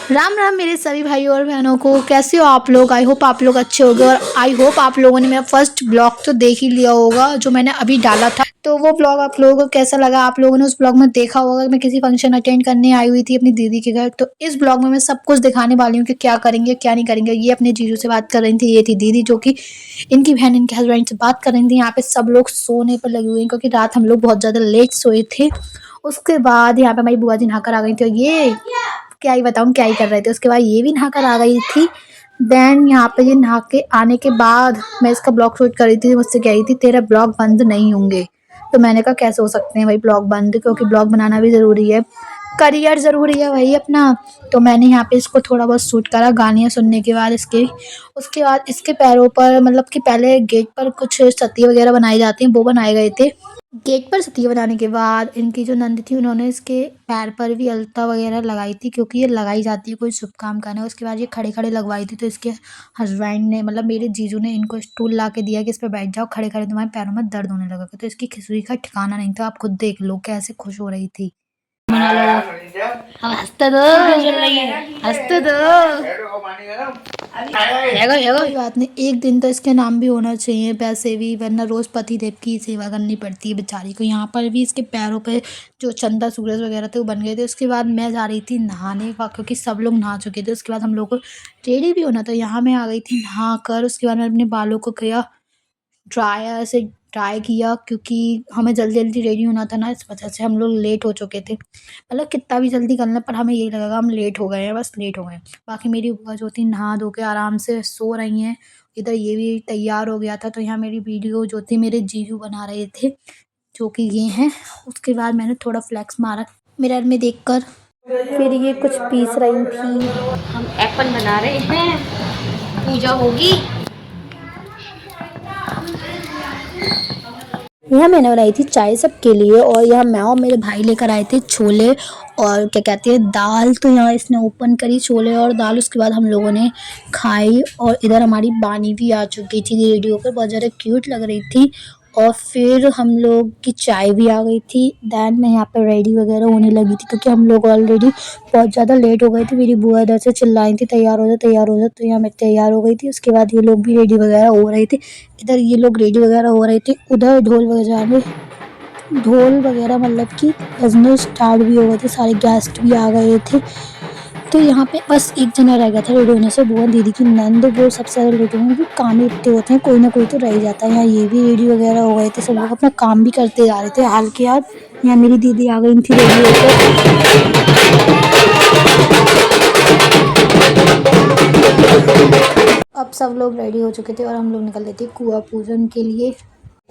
राम राम मेरे सभी भाइयों और बहनों को। कैसे हो आप लोग? आई होप आप लोग अच्छे होंगे और आई होप आप लोगों ने मेरा फर्स्ट ब्लॉग तो देख ही लिया होगा जो मैंने अभी डाला था। तो वो ब्लॉग आप लोगों को कैसा लगा? आप लोगों ने उस ब्लॉग में देखा होगा कि मैं किसी फंक्शन अटेंड करने आई हुई थी अपनी दीदी के घर। तो इस ब्लॉग में मैं सब कुछ दिखाने वाली हूँ कि क्या करेंगे क्या नहीं करेंगे। ये अपने जीजू से बात कर रही थी, ये थी दीदी जो कि इनकी बहन इनके हस्बैंड से बात कर रही थी। यहाँ पे सब लोग सोने पर लगे हुए हैं क्योंकि रात हम लोग बहुत ज्यादा लेट सोए थे। उसके बाद यहाँ पे हमारी बुआ जी नहाकर आ गई थी और ये क्या ही बताऊँ क्या ही कर रहे थे। उसके बाद ये भी नहाकर आ गई थी। देन यहाँ पे ये नहा के आने के बाद मैं इसका ब्लॉग शूट कर रही थी। मुझसे कह रही थी तेरा ब्लॉग बंद नहीं होंगे। तो मैंने कहा कैसे हो सकते हैं भाई ब्लॉग बंद, क्योंकि ब्लॉग बनाना भी ज़रूरी है, करियर ज़रूरी है भाई अपना। तो मैंने यहाँ पे इसको थोड़ा बहुत शूट करा गाने सुनने के बाद इसके। उसके बाद इसके पैरों पर मतलब कि पहले गेट पर कुछ सतिया वगैरह बनाई जाती हैं, वो बनाए गए थे। गेट पर सतिया बनाने के बाद इनकी जो नंद थी उन्होंने इसके पैर पर भी अलता वगैरह लगाई थी, क्योंकि ये लगाई जाती है कोई शुभ काम करने। उसके बाद ये खड़े खड़े लगवाई थी। तो इसके हस्बैंड ने मतलब मेरे जीजू ने इनको स्टूल ला के दिया कि इस पर बैठ जाओ, खड़े खड़े तुम्हारे पैरों में दर्द होने लगा। तो इसकी खिचड़ी का ठिकाना नहीं था। आप खुद देख लो कैसे खुश हो रही थी। हंसते दो, हंसते दो। कोई बात नहीं, एक दिन तो इसके नाम भी होना चाहिए वैसे भी, वरना रोज पति देव की सेवा करनी पड़ती है बेचारी को। यहाँ पर भी इसके पैरों पे जो चंदा सूरज वगैरह थे वो बन गए थे। उसके बाद मैं जा रही थी नहाने का, क्योंकि सब लोग नहा चुके थे। उसके बाद हम लोग को रेडी भी होना था। यहाँ मैं आ गई थी नहा कर। उसके बाद मैंने अपने बालों को किया ड्रायर से ड्राई किया, क्योंकि हमें जल्दी जल्दी रेडी होना था ना, इस वजह से हम लोग लेट हो चुके थे। मतलब कितना भी जल्दी करना पर हमें यही लगेगा हम लेट हो गए हैं, बस लेट हो गए हैं। बाकी मेरी बुआ जो थी नहा धो के आराम से सो रही हैं। इधर ये भी तैयार हो गया था। तो यहाँ मेरी वीडियो जो थी मेरे जीजू बना रहे थे, जो कि ये हैं। उसके बाद मैंने थोड़ा फ्लैक्स मारा मिरर में देखकर। फिर ये कुछ पीस रही थी। हम एप्पल बना रहे हैं, पूजा होगी। यहाँ मैंने बनाई थी चाय सबके लिए, और यहाँ मैं और मेरे भाई लेकर आए थे छोले और क्या कहते हैं दाल। तो यहाँ इसने ओपन करी छोले और दाल। उसके बाद हम लोगों ने खाई और इधर हमारी बानी भी आ चुकी थी रेडियो पर, बहुत ज़्यादा क्यूट लग रही थी। और फिर हम लोग की चाय भी आ गई थी। दैन मैं यहाँ पर रेडी वगैरह होने लगी थी, क्योंकि हम लोग ऑलरेडी बहुत ज़्यादा लेट हो गए थे। मेरी बुआ इधर से चिल्लाई थी तैयार हो जा तैयार हो जा। तो यहाँ मैं तैयार हो गई थी। उसके बाद ये लोग भी रेडी वगैरह हो रहे थे। इधर ये लोग रेडी वगैरह हो रहे थे। उधर ढोल वगैरह मतलब कि बजने स्टार्ट भी हो गए थे, सारे गेस्ट भी आ गए थे। तो यहाँ पे बस एक जना रह गया था रेडी होने से, बुआ दीदी की नंद। वो सबसे ज़्यादा रेडी होंगे क्योंकि काम ही इतने होते हैं, कोई ना कोई तो रह ही जाता है। यहाँ ये भी रेडी वगैरह हो गए थे, सब लोग अपना काम भी करते जा रहे थे हाल के हाल। यहाँ मेरी दीदी आ गई थी रेडी होकर। अब सब लोग रेडी हो चुके थे और हम लोग निकल रहे थे कुआं पूजन के लिए।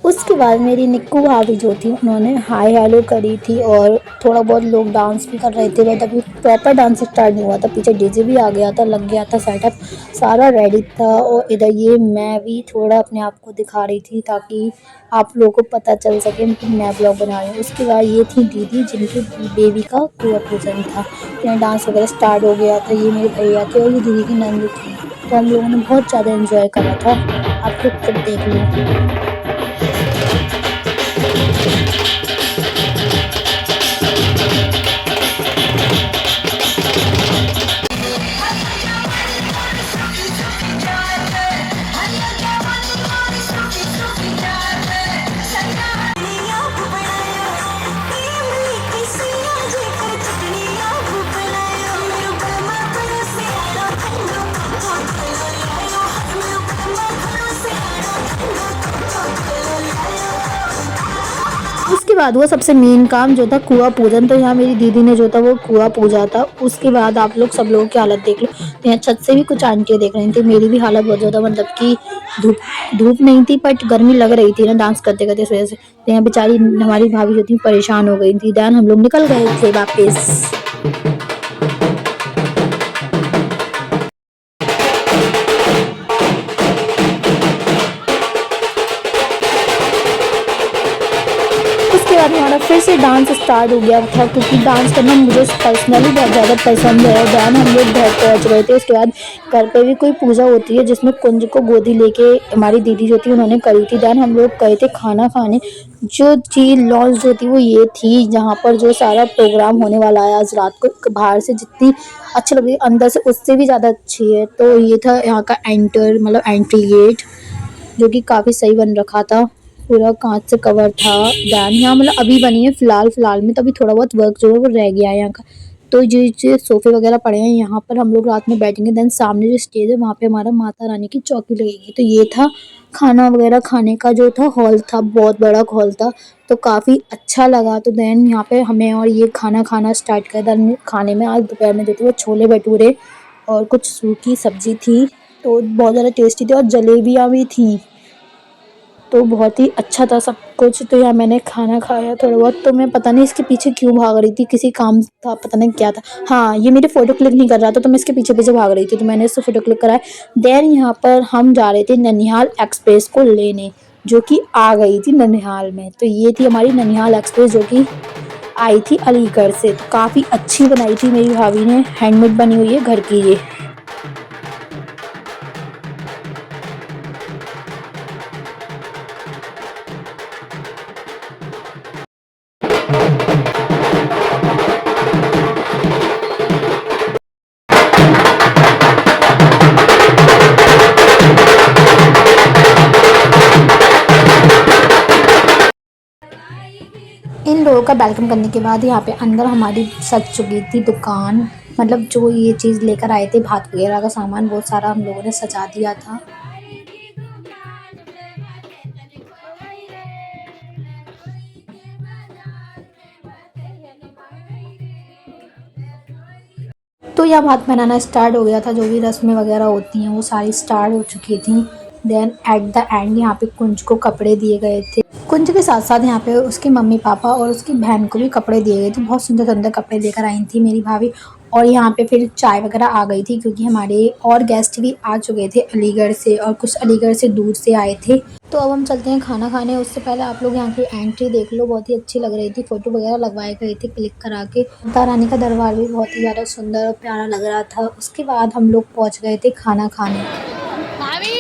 उसके बाद मेरी निक्कू भाभी जो थी उन्होंने हाय हेलो करी थी और थोड़ा बहुत लोग डांस भी कर रहे थे। बट अभी प्रॉपर डांस स्टार्ट नहीं हुआ था। पीछे डीजे भी आ गया था, लग गया था सेटअप, सारा रेडी था। और इधर ये मैं भी थोड़ा अपने आप को दिखा रही थी ताकि आप लोगों को पता चल सके कि मैं ब्लॉग बना रही हूँ। उसके बाद ये थी दीदी जिनकी बेबी का कुआं पूजन था। यहाँ डांस वगैरह स्टार्ट हो गया था। ये मेरे भैया थे और ये दीदी की नंद थी। तो हम लोगों ने बहुत ज़्यादा एंजॉय करा था। आप लोग खुद देख लो। उसके बाद हुआ सबसे मेन काम जो था कुआं पूजन। तो यहाँ मेरी दीदी ने जो था वो कुआं पूजा था। उसके बाद आप लोग सब लोगों की हालत देख लो। तो यहाँ छत से भी कुछ आंटियाँ देख रही थी। मेरी भी हालत बहुत ज़्यादा मतलब कि धूप धूप नहीं थी बट गर्मी लग रही थी ना डांस करते करते, इस वजह से। तो यहाँ बेचारी हमारी भाभी जो थी परेशान हो गई थी। दैन हम लोग निकल गए थे वापस। उसके बाद हमारा फिर से डांस स्टार्ट हो गया था, क्योंकि डांस करना मुझे पर्सनली बहुत ज़्यादा पसंद है। दैन हम लोग घर पहुँच गए थे। उसके बाद घर पे भी कोई पूजा होती है जिसमें कुंज को गोदी लेके हमारी दीदी जो थी उन्होंने करी थी। दैन हम लोग गए थे खाना खाने। जो चीज़ लॉन्च जो थी वो ये थी, जहाँ पर जो सारा प्रोग्राम होने वाला है आज रात को, बाहर से जितनी अच्छी लग रही है अंदर से उससे भी ज़्यादा अच्छी है। तो ये था यहाँ का एंट्री गेट, जो कि काफ़ी सही बन रखा था, पूरा कांच से कवर था। दैन यहाँ मतलब अभी बनी है फिलहाल में, तो अभी थोड़ा बहुत वर्क जो है वो रह गया है यहाँ का। तो जो सोफे वगैरह पड़े हैं यहाँ पर हम लोग रात में बैठेंगे। देन सामने जो स्टेज है वहाँ पे हमारा माता रानी की चौकी लगेगी। तो ये था खाना वगैरह खाने का जो था हॉल था, बहुत बड़ा हॉल था, तो काफ़ी अच्छा लगा। तो देन यहाँ पे हमें और ये खाना खाना स्टार्ट कर। देन खाने में आज दोपहर में जो थे वो छोले भटूरे और कुछ सूखी सब्जी थी, तो बहुत ज़्यादा टेस्टी थी, और जलेबियाँ भी थी, तो बहुत ही अच्छा था सब कुछ। तो यहाँ मैंने खाना खाया थोड़ा बहुत। तो मैं पता नहीं इसके पीछे क्यों भाग रही थी, किसी काम था, पता नहीं क्या था। हाँ, ये मेरी फ़ोटो क्लिक नहीं कर रहा था, तो मैं इसके पीछे पीछे भाग रही थी, तो मैंने इससे फ़ोटो क्लिक कराया। देन यहाँ पर हम जा रहे थे ननिहाल एक्सप्रेस को लेने, जो कि आ गई थी ननिहाल में। तो ये थी हमारी ननिहाल एक्सप्रेस, जो कि आई थी अलीगढ़ से। तो काफ़ी अच्छी बनाई थी मेरी भाभी ने, हैंडमेड बनी हुई है घर की ये। इन लोगों का वेलकम करने के बाद यहाँ पे अंदर हमारी सज चुकी थी दुकान, मतलब जो ये चीज़ लेकर आए थे भात वगैरह का सामान, वो सारा हम लोगों ने सजा दिया था। तो यह भात बनाना स्टार्ट हो गया था, जो भी रस्में वगैरह होती हैं वो सारी स्टार्ट हो चुकी थी। देन एट द एंड यहाँ पे कुंज को कपड़े दिए गए थे। कुंज के साथ साथ यहाँ पे उसके मम्मी पापा और उसकी बहन को भी कपड़े दिए गए थे। बहुत सुंदर सुंदर कपड़े लेकर आई थी मेरी भाभी। और यहाँ पे फिर चाय वगैरह आ गई थी, क्योंकि हमारे और गेस्ट भी आ चुके थे अलीगढ़ से, और कुछ अलीगढ़ से दूर से आए थे। तो अब हम चलते हैं खाना खाने। उससे पहले आप लोग यहाँ की एंट्री देख लो, बहुत ही अच्छी लग रही थी, फ़ोटो वगैरह लगवाए गए थे क्लिक करा के। माता रानी का दरबार भी बहुत ही ज़्यादा सुंदर और प्यारा लग रहा था। उसके बाद हम लोग पहुँच गए थे खाना खाने। भाभी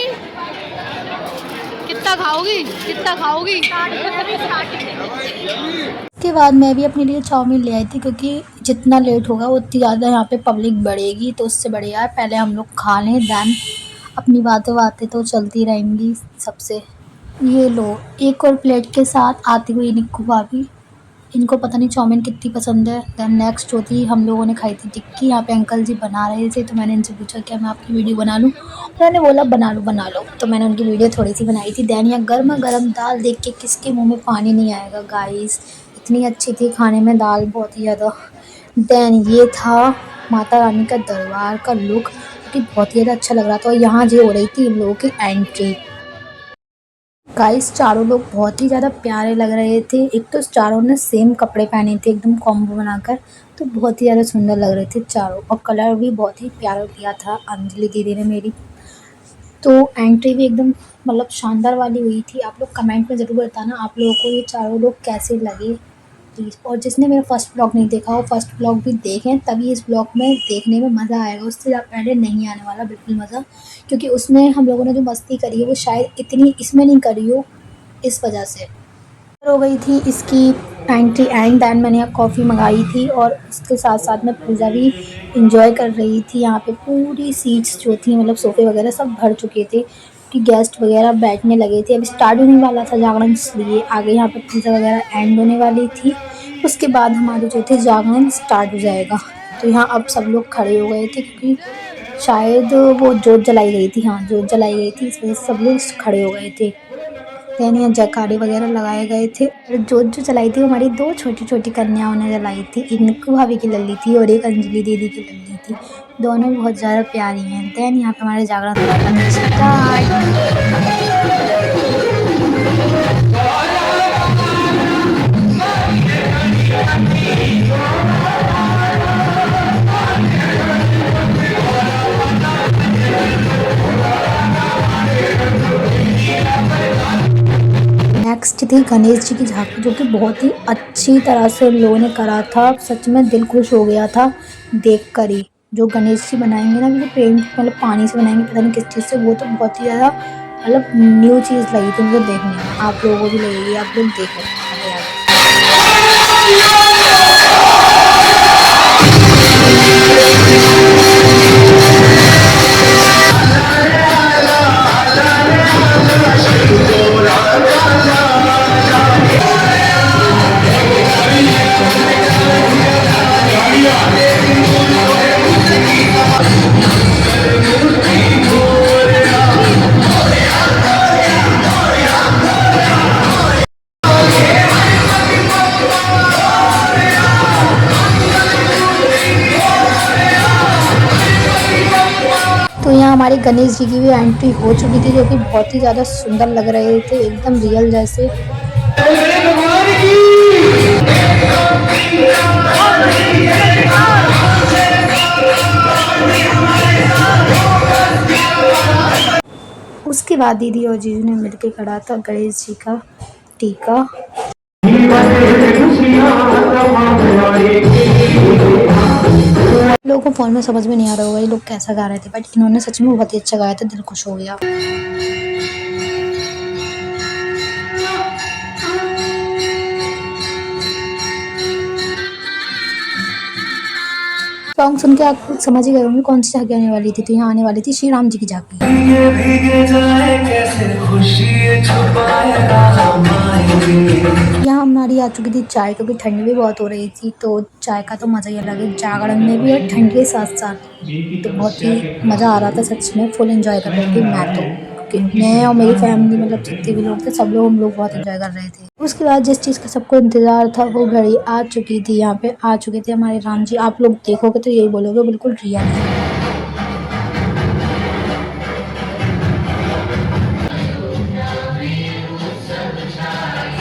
कितना खाओगी, कितना खाओगी? उसके बाद मैं भी अपने लिए चाउमीन ले आई थी, क्योंकि जितना लेट होगा उतनी ज़्यादा यहाँ पे पब्लिक बढ़ेगी, तो उससे बढ़िया है पहले हम लोग खा लें, दैन अपनी बातें तो चलती रहेंगी सबसे। ये लो, एक और प्लेट के साथ आती हुई निक्कू भाभी। इनको पता नहीं चाउमीन कितनी पसंद है। दैन नेक्स्ट होती हम लोगों ने खाई थी टिक्की। यहाँ पे अंकल जी बना रहे थे, तो मैंने इनसे पूछा क्या मैं आपकी वीडियो बना लूँ। उन्होंने बोला बना लो, तो मैंने उनकी वीडियो थोड़ी सी बनाई थी। दैन यहाँ गर्मा गर्म दाल देख के किसके मुँह में पानी नहीं आएगा गाइस, इतनी अच्छी थी खाने में दाल, बहुत ही ज़्यादा। दैन ये था माता रानी का दरबार का लुक, कि बहुत ही ज़्यादा अच्छा लग रहा था। और यहाँ जो हो रही थी इन लोगों की एंट्री। गाइस चारों लोग बहुत ही ज़्यादा प्यारे लग रहे थे। एक तो चारों ने सेम कपड़े पहने थे, एकदम कॉम्बो बनाकर, तो बहुत ही ज़्यादा सुंदर लग रहे थे चारों, और कलर भी बहुत ही प्यारा दिया था अंजलि दीदी ने मेरी। तो एंट्री भी एकदम मतलब शानदार वाली हुई थी। आप लोग कमेंट में ज़रूर बताना आप लोगों को ये चारों लोग कैसे लगे प्लीज़। और जिसने मेरा फर्स्ट ब्लॉग नहीं देखा हो, फर्स्ट ब्लॉग भी देखें, तभी इस ब्लॉग में देखने में मज़ा आएगा, उससे पहले नहीं आने वाला बिल्कुल मज़ा। क्योंकि उसमें हम लोगों ने जो मस्ती करी है वो शायद इतनी इसमें नहीं करी हो, इस वजह से। हो गई थी इसकी एंट्री एंड दैन मैंने यहाँ कॉफ़ी मंगाई थी, और उसके साथ साथ मैं पूजा भी इंजॉय कर रही थी। यहाँ पे पूरी सीट्स जो थी, मतलब सोफ़े वगैरह सब भर चुके थे, कि गेस्ट वगैरह बैठने लगे थे। अभी स्टार्ट होने वाला था जागरण, इसलिए आगे यहाँ पे पूजा वगैरह एंड होने वाली थी। उसके बाद हमारे जो थे जागरण स्टार्ट हो जाएगा। तो यहाँ अब सब लोग खड़े हो गए थे, क्योंकि शायद वो जोत जलाई गई थी, हाँ जोत जलाई गई थी, इस वजह से सब लोग खड़े हो गए थे। दैन यहाँ जयकारे वगैरह लगाए गए थे। और जोत जो जलाई थी हमारी दो छोटी छोटी कन्याओं ने जलाई थी, एक निक्कू भाभी की लल्ली थी और एक अंजलि दीदी की लल्ली थी। दोनों बहुत ज़्यादा प्यारी हैं। दैन यहाँ पे हमारे जागरण स्टार्ट। नेक्स्ट थी गणेश जी की झांकी, जो कि बहुत ही अच्छी तरह से उन लोगों ने करा था। सच में दिल खुश हो गया था देख कर ही। जो गणेश जी बनाएंगे ना, वो पेंट मतलब पानी से बनाएंगे, पता नहीं किस चीज़ से, वो तो बहुत ही ज़्यादा मतलब न्यू चीज़ लगी थी मुझे देखने में, आप लोगों को भी लगेगी, आप लोग देखो आगे आगे। तो यहाँ हमारे गणेश जी की भी एंट्री हो चुकी थी, जो कि बहुत ही ज़्यादा सुंदर लग रहे थे, एकदम रियल जैसे। उसके बाद दीदी और जीजू ने मिलकर करा था गणेश जी का टीका। लोगों को फोन में समझ में नहीं आ रहा होगा ये लोग कैसा गा रहे थे, बट इन्होंने सच में बहुत ही अच्छा गाया था, दिल खुश हो गया। सॉन्ग सुन के आप लोग समझ ही गए होंगे कौन सी झांकी आने वाली थी। तो यहाँ आने वाली थी श्री राम जी की झांकी। यहाँ हमारी आ चुकी थी चाय, क्योंकि ठंडी भी बहुत हो रही थी, तो चाय का तो मज़ा ही अलग है, जागरण में भी और ठंड के साथ साथ। तो बहुत ही मज़ा आ रहा था, सच में फुल एंजॉय कर रही थी मैं तो, क्योंकि मैं और मेरी फैमिली मतलब जितने भी लोग थे सब लोग हम लोग बहुत एंजॉय कर रहे थे। उसके बाद जिस चीज़ का सबको इंतज़ार था वो घड़ी आ चुकी थी, यहाँ पे आ चुके थे हमारे राम जी। आप लोग देखोगे तो यही बोलोगे बिल्कुल रियल है।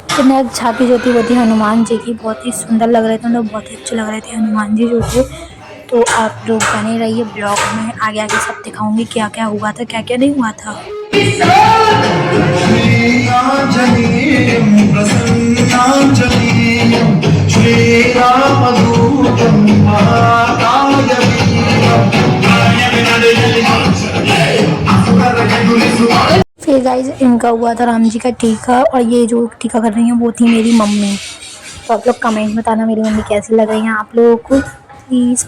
तो नेक्स्ट झांकी जो थी वो थी हनुमान जी की, बहुत ही सुंदर लग रहे थे, मतलब बहुत ही अच्छे लग रहे थे हनुमान जी जो थे। तो आप लोग बने रहिए ब्लॉग में, आगे आगे सब दिखाऊंगी क्या क्या हुआ था क्या क्या नहीं हुआ था। फिर गाइज इनका हुआ था राम जी का टीका, और ये जो टीका कर रही हैं वो थी मेरी मम्मी। तो आप लोग कमेंट में बताना मेरी मम्मी कैसी लग रही हैं आप लोगों को प्लीज़।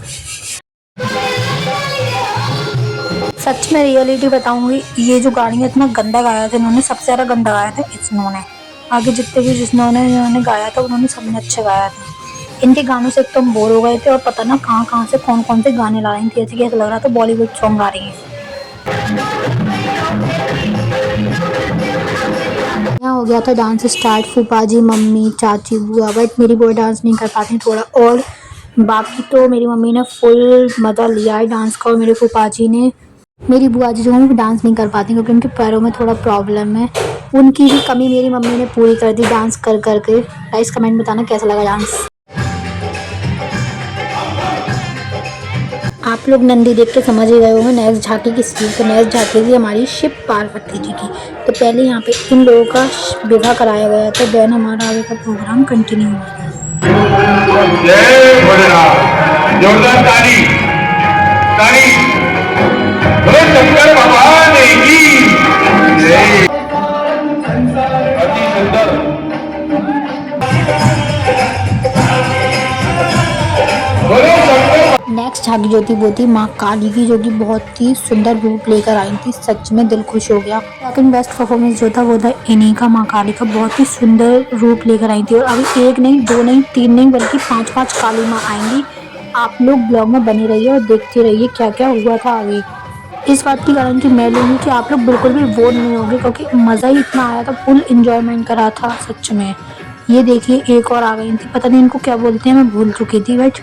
सच में रियलिटी बताऊंगी, ये जो गाड़ी है इतना गंदा गाया था इन्होंने, सबसे ज़्यादा गंदा गाया था इन्होंने। आगे जितने भी जिन्होंने गाया था उन्होंने सबने अच्छे गाया था। इनके गानों से एकदम बोर हो गए थे, और पता ना कहाँ कहाँ से कौन कौन से गाने ला रही थी, ऐसे कैसा लग रहा था बॉलीवुड सॉन्ग गा रही हैं। यहाँ हो गया था डांस स्टार्ट, फूफा जी मम्मी चाची बुआ, बट मेरी बुआ डांस नहीं कर पाती थोड़ा, और बाकी तो मेरी मम्मी ने फुल मज़ा लिया है डांस का, और मेरे फूफा जी ने, मेरी बुआ जी जो है वो डांस नहीं कर पाती क्योंकि उनके पैरों में थोड़ा प्रॉब्लम है, उनकी भी कमी मेरी मम्मी ने पूरी कर दी डांस कर कर के। गाइस कमेंट बताना कैसा लगा डांस। आप लोग नंदी देख के समझ ही गए होंगे नेक्स्ट झांकी किसकी। तो नेक्स्ट झांकी थी हमारी शिव पार्वती जी की। तो पहले यहाँ पे इन लोगों का विवाह कराया गया था, देन हमारा आगे का प्रोग्राम कंटिन्यू हुआ था। जय भोलेनाथ, जोरदार ताली ताली, बोलो शंकर भगवान की जय। अति सुंदर नेक्स्ट झांकी जो थी वो थी माँ काली की, जो कि बहुत ही सुंदर रूप लेकर आई थी, सच में दिल खुश हो गया। लेकिन बेस्ट परफॉर्मेंस जो था वो था इन्हीं का, माँ काली का, बहुत ही सुंदर रूप लेकर आई थी। और अभी एक नहीं दो नहीं तीन नहीं बल्कि 5-5 काली माँ आएंगी। आप लोग ब्लॉग में बने रहिए और देखते रहिए क्या क्या हुआ था आगे। इस बात की गारंटी मैं लूँगी कि आप लोग बिल्कुल भी बोर नहीं होंगे, क्योंकि मज़ा ही इतना आया था, फुल इंजॉयमेंट करा था सच में। ये देखिए एक और आ गई थी, पता नहीं इनको क्या बोलते हैं मैं भूल चुकी थी, बट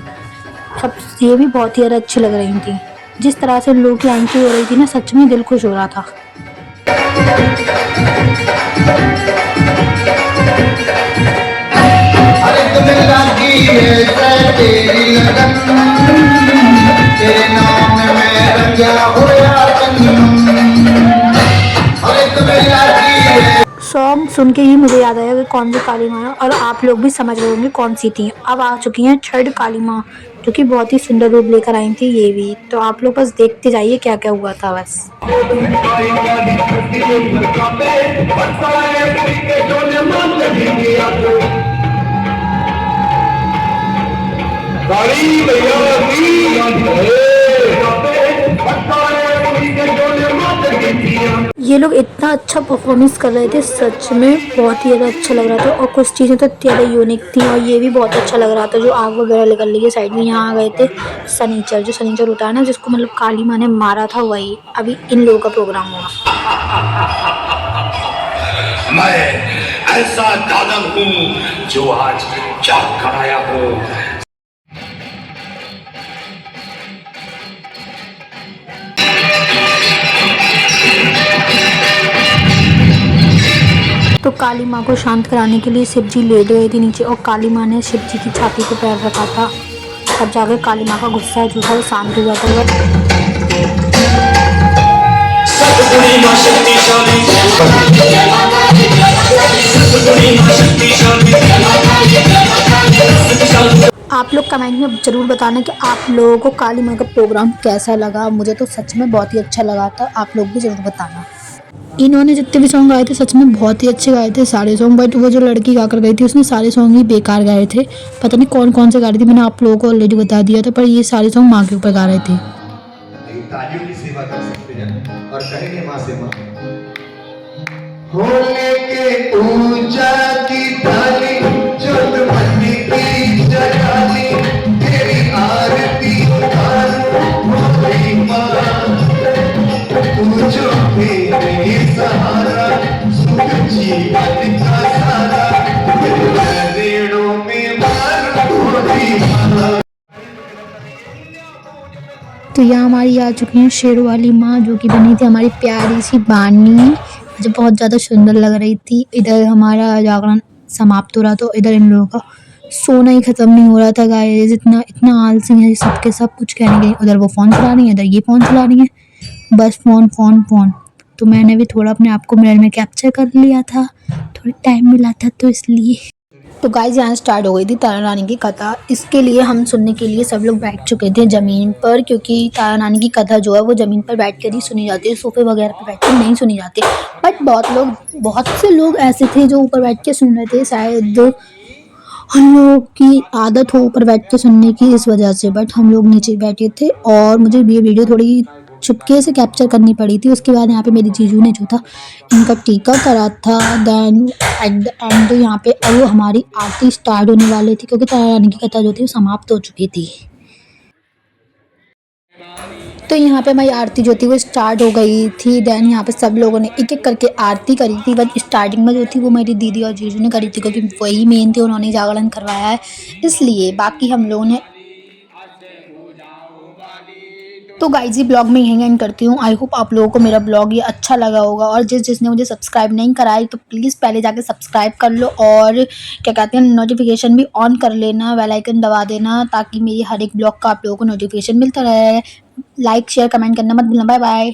सब ये भी बहुत ही ज़्यादा अच्छी लग रही थी। जिस तरह से लोग की एंट्री हो रही थी ना, सच में दिल खुश हो रहा था। सॉन्ग सुन के ही मुझे याद आया कि कौन सी काली माँ है, और आप लोग भी समझ गए होंगे कौन सी थी। अब आ चुकी हैं थर्ड काली माँ, जो कि बहुत ही सुंदर रूप लेकर आई थी ये भी। तो आप लोग बस देखते जाइए क्या क्या हुआ था बस। काली भैया ये लोग इतना अच्छा परफॉर्मेंस कर रहे थे, सच में बहुत ही ज़्यादा अच्छा लग रहा था। और कुछ चीज़ें तो ज़्यादा यूनिक थी, और ये भी बहुत अच्छा लग रहा था जो आग वगैरह निकल रही है साइड में। यहाँ आ गए थे सनीचर, जो सनीचर होता है ना, जिसको मतलब काली माँ ने मारा था, वही अभी इन लोगों का प्रोग्राम होगा। मैं ऐसा दानव हूँ जो आज जाग कर आया हूँ। तो काली माँ को शांत कराने के लिए शिव जी लेट गए थे नीचे, और काली माँ ने शिव जी की छाती पर पैर रखा था। तब जाकर काली माँ का गुस्सा जो था वो शांत हुआ था। आप लोग कमेंट में ज़रूर बताना कि आप लोगों को काली माँ का प्रोग्राम कैसा लगा। मुझे तो सच में बहुत ही अच्छा लगा था, आप लोग भी ज़रूर बताना। इन्होंने जितने भी सॉन्ग गाए थे सच में बहुत ही अच्छे गाए थे सारे सॉन्ग, बट वो जो लड़की गा कर गई थी उसने सारे सॉन्ग ही बेकार गाए थे। पता नहीं कौन कौन से गा रही थी, मैंने आप लोगों को ऑलरेडी बता दिया था, पर ये सारे सॉन्ग माँ के ऊपर गा रहे थे। तालियों की सेवा कर सकते हैं और कहेंगे माँ से माँ होले के पूजा की थाली जब मंडी की जगाली तेरी आरती उतार होली माँ तू जो मेरे सहारा सुख जीवन का सारा रेणों में मार होली माँ। तो यहाँ हमारी आ चुकी हैं शेर वाली माँ, जो कि बनी थी हमारी प्यारी सी बानी, मुझे बहुत ज़्यादा सुंदर लग रही थी। इधर हमारा जागरण समाप्त हो रहा था, इधर इन लोगों का सोना ही ख़त्म नहीं हो रहा था गाइस। इतना इतना आलसी है सबके सब, कुछ कहने के उधर वो फ़ोन चला रही है, इधर ये फ़ोन चला रही है, बस फ़ोन फ़ोन फ़ोन। तो मैंने भी थोड़ा अपने आप को मिरर में कैप्चर कर लिया था, थोड़ा टाइम मिला था तो इसलिए। तो गाइस यहाँ स्टार्ट हो गई थी तारा रानी की कथा। इसके लिए हम सुनने के लिए सब लोग बैठ चुके थे ज़मीन पर, क्योंकि तारा रानी की कथा जो है वो ज़मीन पर बैठ कर ही सुनी जाती है, सोफे वगैरह पर बैठ कर नहीं सुनी जाती। बट बहुत से लोग ऐसे थे जो ऊपर बैठ के सुन रहे थे, शायद हम लोग की आदत हो ऊपर बैठ के सुनने की इस वजह से, बट हम लोग नीचे बैठे थे। और मुझे ये वीडियो थोड़ी चुपके से कैप्चर करनी पड़ी थी। उसके बाद यहाँ पे मेरी जीजू ने जो था इनका टीका करा था। देन एट द एंड यहाँ पे अब हमारी आरती स्टार्ट होने वाली थी, क्योंकि तारा रानी की कथा जो थी वो समाप्त हो चुकी थी। तो यहाँ पे हमारी आरती जो थी वो स्टार्ट हो गई थी। देन यहाँ पे सब लोगों ने एक एक करके आरती करी थी, बट स्टार्टिंग में जो थी वो मेरी दीदी और जीजू ने करी थी, क्योंकि वही मेन थे, उन्होंने जागरण करवाया है इसलिए। बाकी हम लोगों ने तो गाइस ये ब्लॉग में यहीं एंड करती हूँ। आई होप आप लोगों को मेरा ब्लॉग ये अच्छा लगा होगा, और जिसने मुझे सब्सक्राइब नहीं कराई तो प्लीज़ पहले जाके सब्सक्राइब कर लो, और क्या कहते हैं नोटिफिकेशन भी ऑन कर लेना, बेल आइकन दबा देना, ताकि मेरी हर एक ब्लॉग का आप लोगों को नोटिफिकेशन मिलता रहे। लाइक शेयर कमेंट करना मत भूलना। Bye bye.